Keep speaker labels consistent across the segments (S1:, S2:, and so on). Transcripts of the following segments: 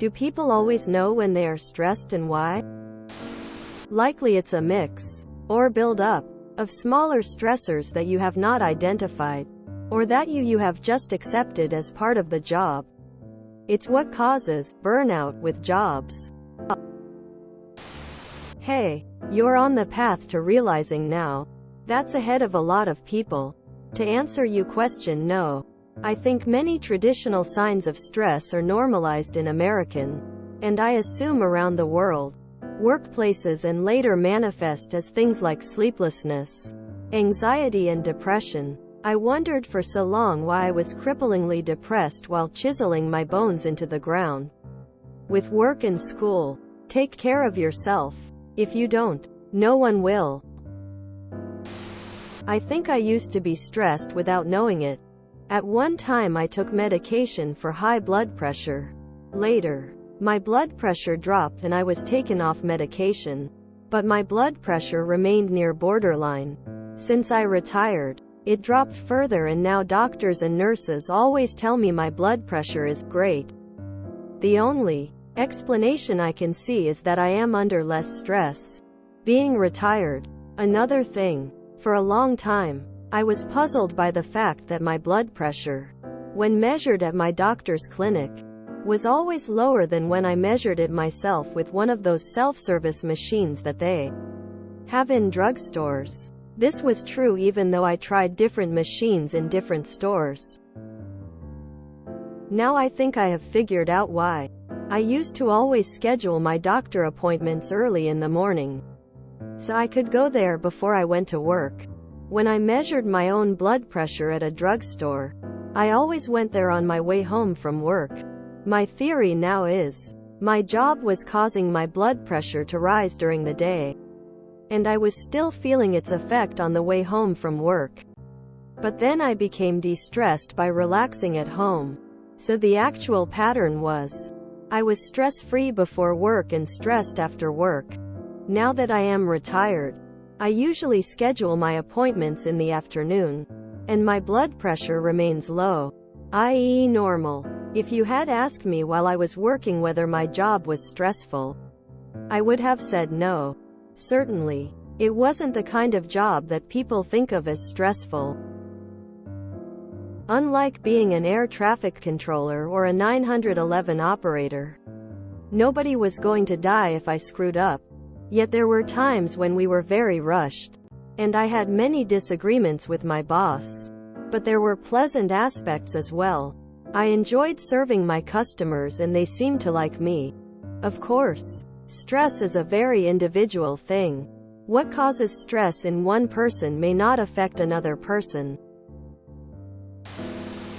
S1: Do people always know when they are stressed and why? Likely it's a mix, or build-up, of smaller stressors that you have not identified, or that you have just accepted as part of the job. It's what causes burnout with jobs. Hey, you're on the path to realizing now. That's ahead of a lot of people. To answer your question, no. I think many traditional signs of stress are normalized in American, and I assume around the world, workplaces, and later manifest as things like sleeplessness, anxiety, and depression. I wondered for so long why I was cripplingly depressed while chiseling my bones into the ground. With work and school, take care of yourself. If you don't, no one will. I think I used to be stressed without knowing it. At one time I took medication for high blood pressure. Later, my blood pressure dropped and I was taken off medication. But my blood pressure remained near borderline. Since I retired, it dropped further, and now doctors and nurses always tell me my blood pressure is great. The only explanation I can see is that I am under less stress. Being retired. Another thing. For a long time, I was puzzled by the fact that my blood pressure, when measured at my doctor's clinic, was always lower than when I measured it myself with one of those self-service machines that they have in drugstores. This was true even though I tried different machines in different stores. Now I think I have figured out why. I used to always schedule my doctor appointments early in the morning, so I could go there before I went to work. When I measured my own blood pressure at a drugstore, I always went there on my way home from work. My theory now is, my job was causing my blood pressure to rise during the day, and I was still feeling its effect on the way home from work. But then I became de-stressed by relaxing at home. So the actual pattern was, I was stress-free before work and stressed after work. Now that I am retired, I usually schedule my appointments in the afternoon, and my blood pressure remains low, i.e. normal. If you had asked me while I was working whether my job was stressful, I would have said no. Certainly, it wasn't the kind of job that people think of as stressful. Unlike being an air traffic controller or a 911 operator, nobody was going to die if I screwed up. Yet there were times when we were very rushed, and I had many disagreements with my boss. But there were pleasant aspects as well. I enjoyed serving my customers and they seemed to like me. Of course, stress is a very individual thing. What causes stress in one person may not affect another person.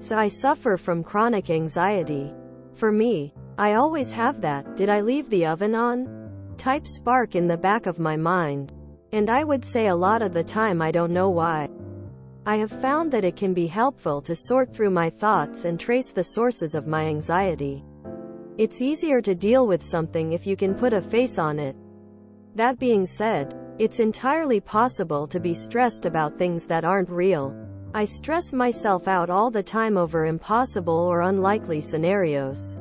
S1: So I suffer from chronic anxiety. For me, I always have that "did I leave the oven on?" type spark in the back of my mind. And I would say a lot of the time I don't know why. I have found that it can be helpful to sort through my thoughts and trace the sources of my anxiety. It's easier to deal with something if you can put a face on it. That being said, it's entirely possible to be stressed about things that aren't real. I stress myself out all the time over impossible or unlikely scenarios.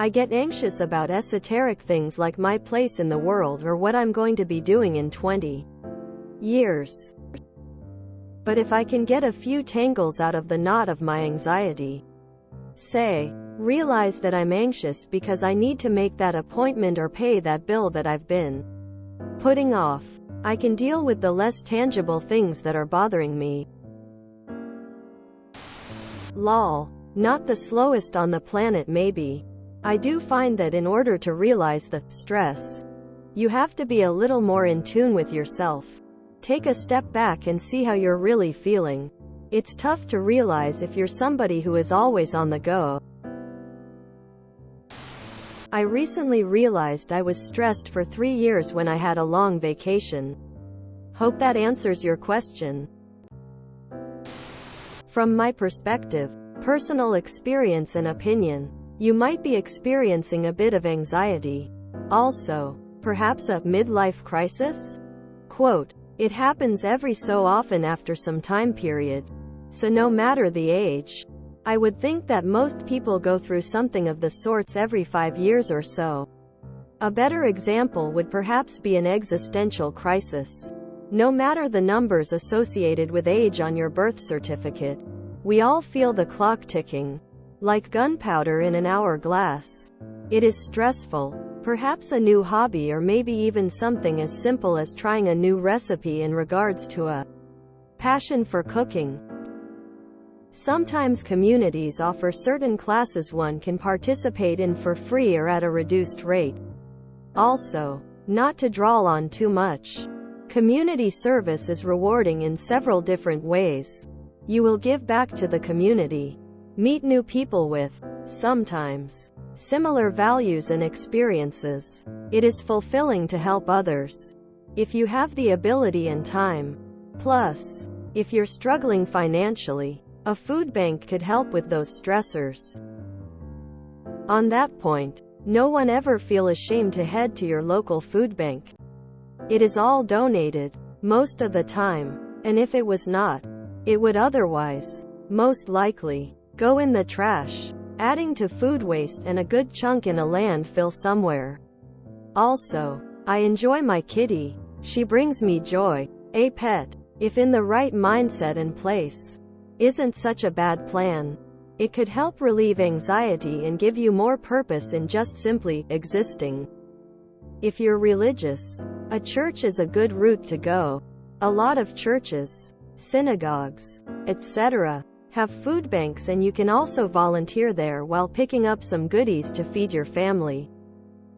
S1: I get anxious about esoteric things like my place in the world or what I'm going to be doing in 20 years. But if I can get a few tangles out of the knot of my anxiety, say, realize that I'm anxious because I need to make that appointment or pay that bill that I've been putting off, I can deal with the less tangible things that are bothering me. Lol. Not the slowest on the planet maybe. I do find that in order to realize the stress, you have to be a little more in tune with yourself. Take a step back and see how you're really feeling. It's tough to realize if you're somebody who is always on the go. I recently realized I was stressed for 3 years when I had a long vacation. Hope that answers your question. From my perspective, personal experience and opinion, you might be experiencing a bit of anxiety. Also, perhaps a midlife crisis? Quote, "It happens every so often after some time period. So no matter the age, I would think that most people go through something of the sorts every 5 years or so. A better example would perhaps be an existential crisis. No matter the numbers associated with age on your birth certificate, we all feel the clock ticking, like gunpowder in an hourglass. It is stressful. Perhaps a new hobby, or maybe even something as simple as trying a new recipe in regards to a passion for cooking. Sometimes communities offer certain classes one can participate in for free or at a reduced rate. Also, not to drawl on too much, community service is rewarding in several different ways. You will give back to the community, meet new people with, sometimes, similar values and experiences. It is fulfilling to help others, if you have the ability and time. Plus, if you're struggling financially, a food bank could help with those stressors. On that point, no one ever feel ashamed to head to your local food bank. It is all donated, most of the time, and if it was not, it would otherwise, most likely, go in the trash, adding to food waste and a good chunk in a landfill somewhere. Also, I enjoy my kitty. She brings me joy. A pet, if in the right mindset and place, isn't such a bad plan. It could help relieve anxiety and give you more purpose in just simply existing. If you're religious, a church is a good route to go. A lot of churches, synagogues, etc., have food banks, and you can also volunteer there while picking up some goodies to feed your family.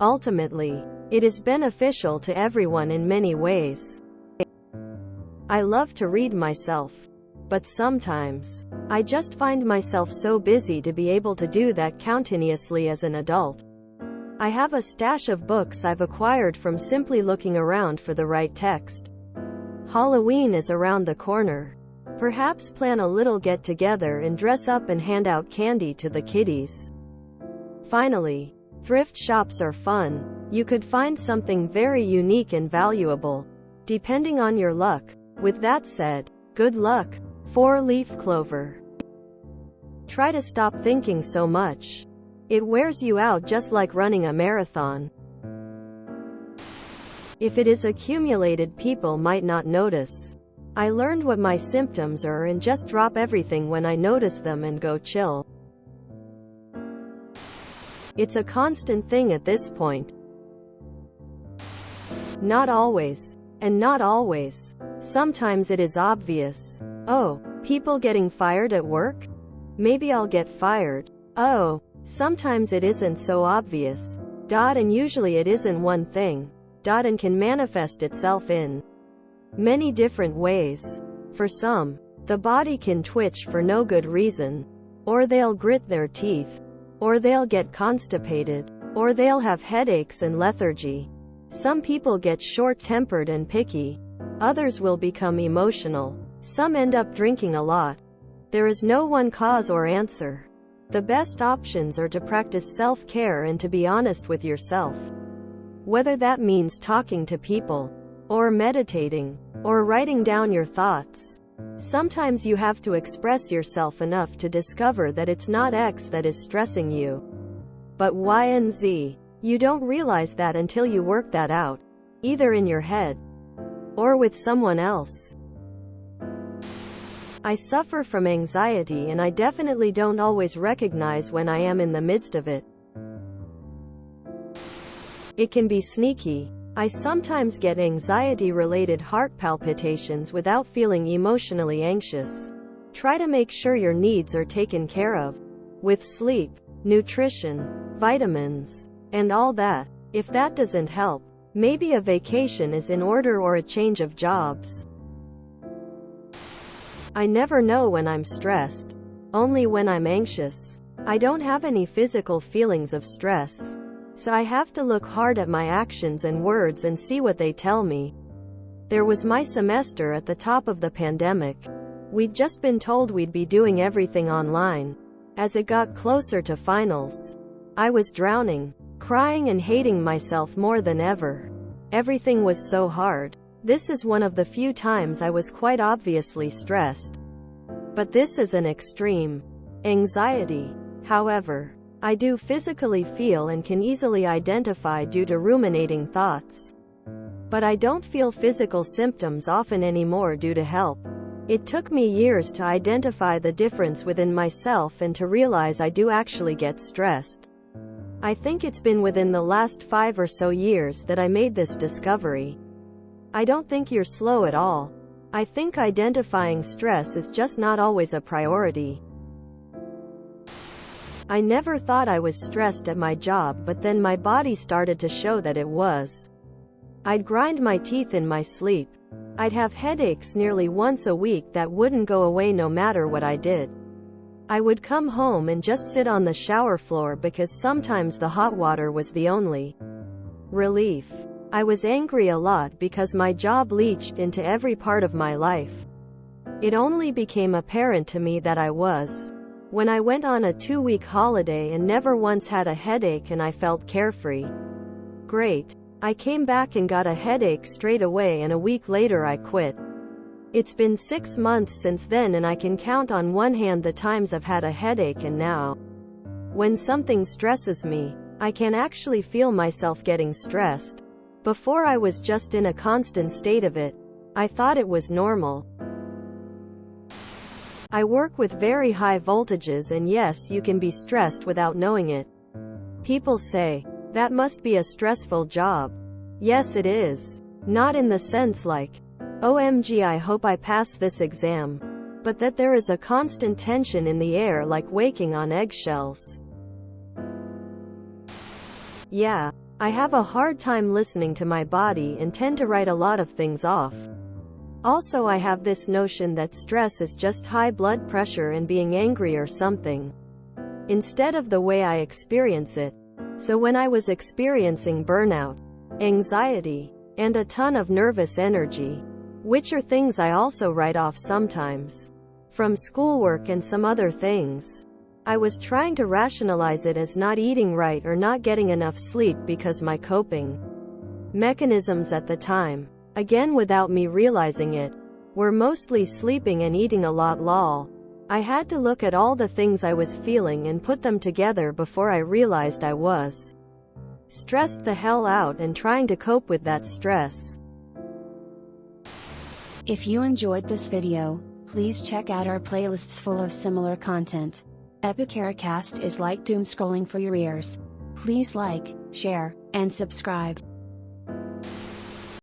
S1: Ultimately, it is beneficial to everyone in many ways. I love to read myself, but sometimes, I just find myself so busy to be able to do that continuously as an adult. I have a stash of books I've acquired from simply looking around for the right text. Halloween is around the corner. Perhaps plan a little get-together and dress up and hand out candy to the kiddies. Finally, thrift shops are fun. You could find something very unique and valuable, depending on your luck. With that said, good luck. 4-leaf clover. Try to stop thinking so much. It wears you out just like running a marathon. If it is accumulated, people might not notice. I learned what my symptoms are and just drop everything when I notice them and go chill. It's a constant thing at this point. Not always. And not always. Sometimes it is obvious. Oh, people getting fired at work? Maybe I'll get fired. Oh, sometimes it isn't so obvious. And usually it isn't one thing. And can manifest itself in many different ways. For some, the body can twitch for no good reason. Or they'll grit their teeth. Or they'll get constipated. Or they'll have headaches and lethargy. Some people get short-tempered and picky. Others will become emotional. Some end up drinking a lot. There is no one cause or answer. The best options are to practice self-care and to be honest with yourself. Whether that means talking to people, or meditating, or writing down your thoughts. Sometimes you have to express yourself enough to discover that it's not X that is stressing you, but Y and Z. You don't realize that until you work that out, either in your head, or with someone else. I suffer from anxiety, and I definitely don't always recognize when I am in the midst of it. It can be sneaky. I sometimes get anxiety-related heart palpitations without feeling emotionally anxious. Try to make sure your needs are taken care of, with sleep, nutrition, vitamins, and all that. If that doesn't help, maybe a vacation is in order, or a change of jobs. I never know when I'm stressed, only when I'm anxious. I don't have any physical feelings of stress, so I have to look hard at my actions and words and see what they tell me. There was my semester at the top of the pandemic. We'd just been told we'd be doing everything online. As it got closer to finals, I was drowning, crying and hating myself more than ever. Everything was so hard. This is one of the few times I was quite obviously stressed. But this is an extreme. Anxiety. However, I do physically feel and can easily identify due to ruminating thoughts. But I don't feel physical symptoms often anymore due to help. It took me years to identify the difference within myself and to realize I do actually get stressed. I think it's been within the last 5 or so years that I made this discovery. I don't think you're slow at all. I think identifying stress is just not always a priority. I never thought I was stressed at my job, but then my body started to show that it was. I'd grind my teeth in my sleep. I'd have headaches nearly once a week that wouldn't go away no matter what I did. I would come home and just sit on the shower floor because sometimes the hot water was the only relief. I was angry a lot because my job leached into every part of my life. It only became apparent to me that I was. When I went on a 2-week holiday and never once had a headache and I felt carefree. Great. I came back and got a headache straight away and a week later I quit. It's been 6 months since then and I can count on one hand the times I've had a headache, and now, when something stresses me, I can actually feel myself getting stressed. Before I was just in a constant state of it. I thought it was normal. I work with very high voltages and yes, you can be stressed without knowing it. People say, that must be a stressful job. Yes, it is. Not in the sense like, OMG, I hope I pass this exam. But that there is a constant tension in the air like waking on eggshells. Yeah, I have a hard time listening to my body and tend to write a lot of things off. Also, I have this notion that stress is just high blood pressure and being angry or something, instead of the way I experience it. So when I was experiencing burnout, anxiety, and a ton of nervous energy, which are things I also write off sometimes, from schoolwork and some other things, I was trying to rationalize it as not eating right or not getting enough sleep because my coping mechanisms at the time, again without me realizing it, were mostly sleeping and eating a lot. Lol. I had to look at all the things I was feeling and put them together before I realized I was stressed the hell out and trying to cope with that stress.
S2: If you enjoyed this video, please check out our playlists full of similar content. TooAfraidToAsk is like doom scrolling for your ears. Please like, share, and subscribe.